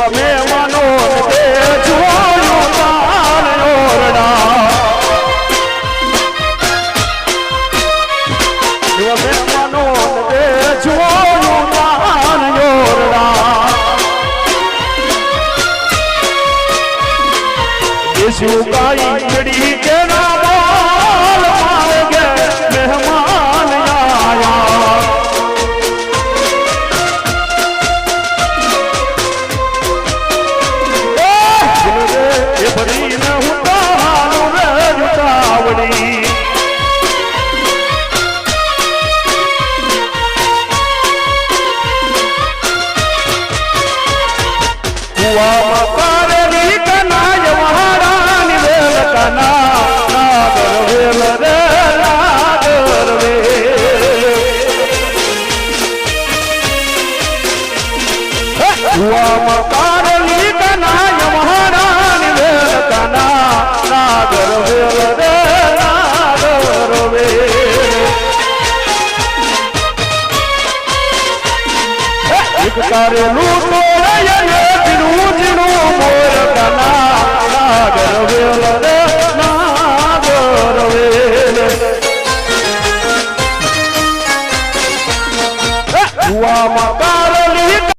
એવા મહેમાનો તે જોયું તાન ઓરડા એવા મહેમાનો તે જોયું તાન ઓરડા યશુ કાઈ ચડી કે ના બોલ માર્ગે મહેમાન આયા એ ભરી ન ઉતારું રે જુતાવડી કુવામાં કારેલી કનાય વહાડાની વેલ કના નાગર વેલ રે નાગર કુવામાં કારેલી કનાય વહાડાની વેલ કના નાગર વેલ રે નાગર એક તારેલું તોડે જીણું જીણું મોર કના નાગર વેલ રે